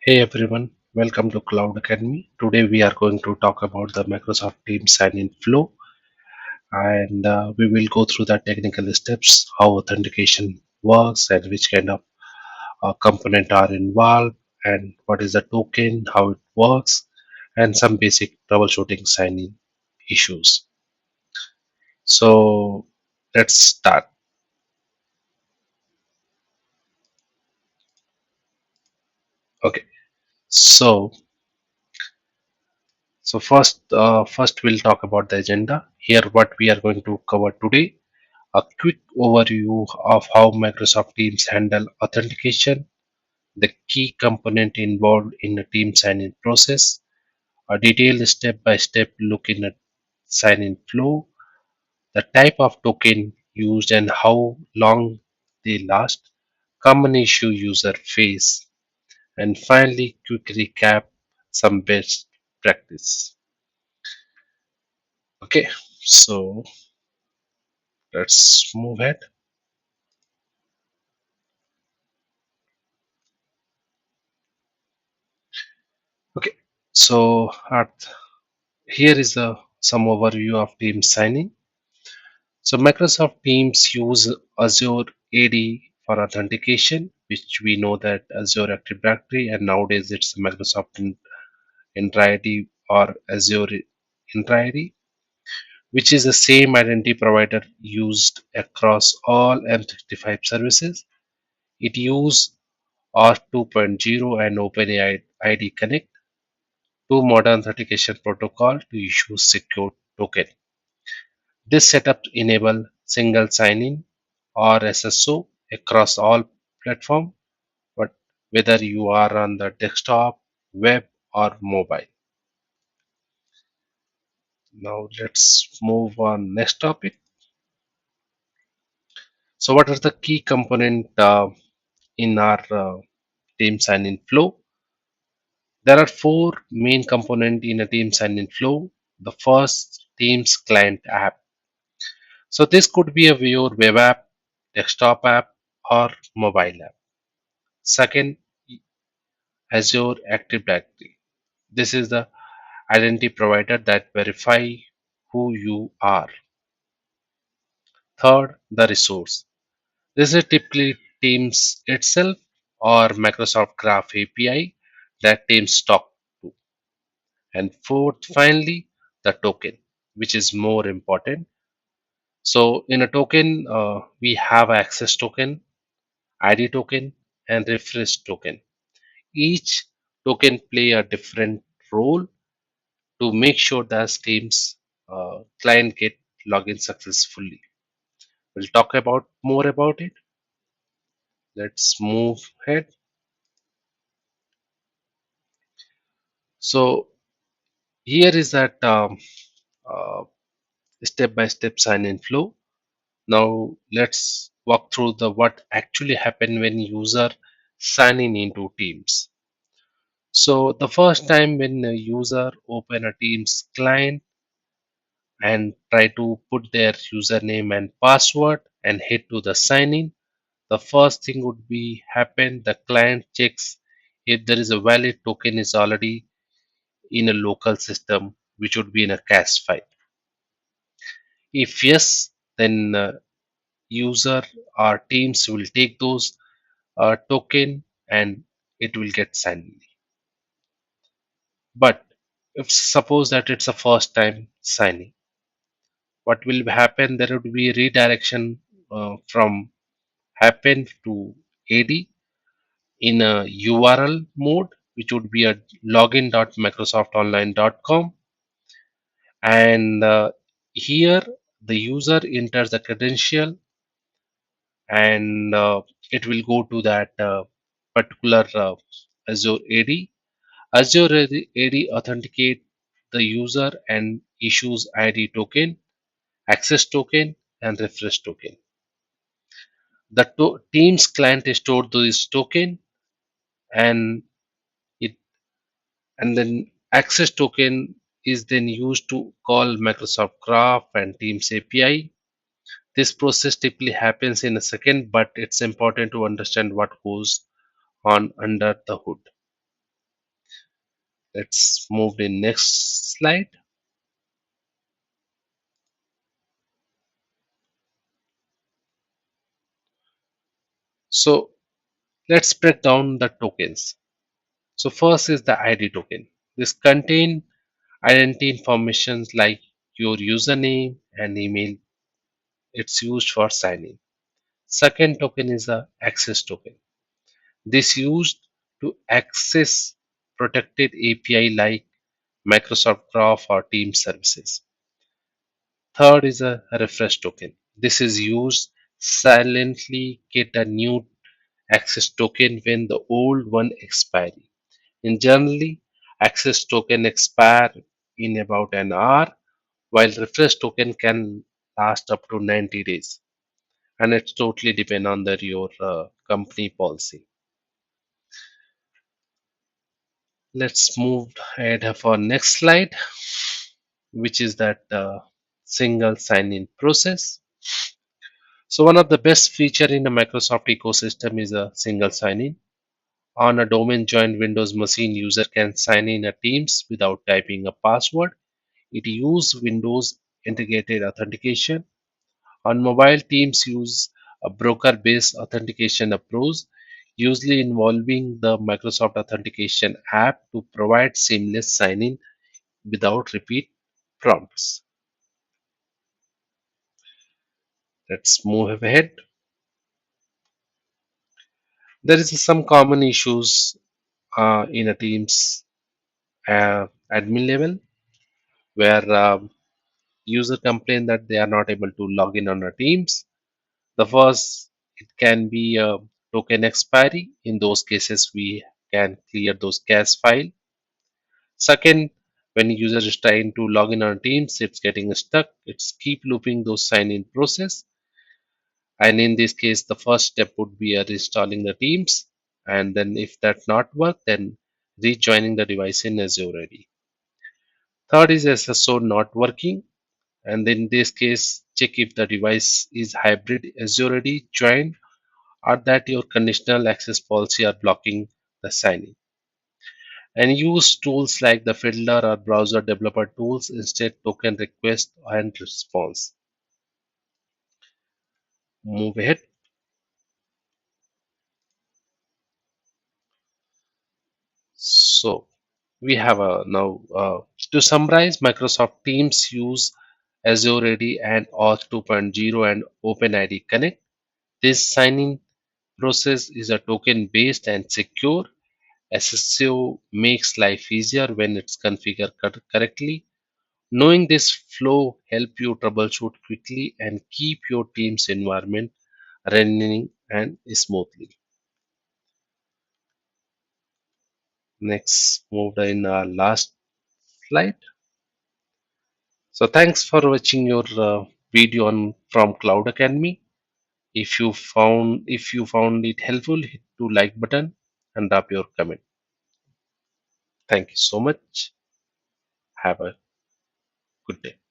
Hey everyone, welcome to Cloud Academy. Today we are going to talk about the Microsoft Teams sign-in flow, and we will go through the technical steps, how authentication works, and which kind of component are involved, and what is the token, how it works, and some basic troubleshooting sign-in issues. So let's start. Okay, so first we'll talk about the agenda. Here, what we are going to cover today: a quick overview of how Microsoft Teams handle authentication, the key component involved in a team sign-in process, a detailed step-by-step look in a sign-in flow, the type of token used and how long they last, common issue user face, and finally quick recap some best practice. Okay, so let's move ahead. Okay, so here is some overview of team signing. So Microsoft Teams use Azure AD for authentication, which we know that Azure Active Directory, and nowadays it's Microsoft Entra ID or Azure Entra ID, which is the same identity provider used across all M365 services. It uses R2.0 and OpenID Connect, two modern authentication protocol to issue secure token. This setup enable single sign-in or SSO across all platforms, but whether you are on the desktop, web, or mobile. Now let's move on next topic. So what are the key component in our team sign-in flow? There are four main component in a team sign-in flow. The first, Teams client app. So this could be a your web app, desktop app, or mobile app. Second, Azure Active Directory. This is the identity provider that verify who you are. Third, the resource. This is typically Teams itself or Microsoft Graph API that Teams talk to. And fourth, finally, the token, which is more important. So in a token, we have access token, ID token, and refresh token. Each token play a different role to make sure that Teams client get login successfully. We'll talk about more about it. Let's move ahead. So here is that uh, step-by-step sign-in flow. Now let's walk through the what actually happen when user sign in into Teams. So the first time when a user open a Teams client and try to put their username and password and hit to the sign in, the first thing would be happen the client checks if there is a valid token is already in a local system which would be in a cache file. If yes, then user or teams will take those token and it will get signed. But if suppose that it's a first time signing, what will happen? There would be redirection from happen to AD in a URL mode, which would be a login.microsoftonline.com, and here the user enters the credential and it will go to that particular Azure AD. Azure AD authenticate the user and issues ID token, access token, and refresh token. The Teams client stored this token and it and then access token is then used to call Microsoft Graph and Teams API. This process typically happens in a second, but it's important to understand what goes on under the hood. Let's move to next slide. So let's break down the tokens. So first is the ID token. This contain identity information like your username and email. It's used for signing. Second token is a access token. This used to access protected API like Microsoft Graph or Teams services. Third is a refresh token. This is used silently get a new access token when the old one expires. In generally, access token expire in about an hour, while refresh token can last up to 90 days, and it's totally depend on your company policy. Let's move ahead for next slide, which is that single sign-in process. So one of the best feature in the Microsoft ecosystem is a single sign-in. On a domain joined Windows machine, user can sign in a Teams without typing a password. It uses Windows integrated authentication. On mobile, teams use a broker-based authentication approach, usually involving the Microsoft Authentication app to provide seamless sign-in without repeat prompts. Let's move ahead. There is some common issues in a Teams admin level where user complain that they are not able to log in on our Teams. The first, it can be a token expiry. In those cases, we can clear those cache file. Second, when user is trying to log in on Teams, it's getting stuck. It's keep looping those sign in process. And in this case, the first step would be reinstalling the Teams. And then if that not work, then rejoining the device in Azure AD. Third is SSO not working. And in this case, check if the device is hybrid Azure AD joined or that your conditional access policy are blocking the signing. And use tools like the Fiddler or browser developer tools instead token request and response. Move ahead. So we have a now to summarize, Microsoft Teams use Azure AD and Auth 2.0 and OpenID Connect. This signing process is a token based and secure. SSO makes life easier when it's configured correctly. Knowing this flow help you troubleshoot quickly and keep your team's environment running and smoothly. Next, move in our last slide. So thanks for watching your video on from Cloud Academy. If you found it helpful, hit to like button and drop your comment. Thank you so much. Have a good day.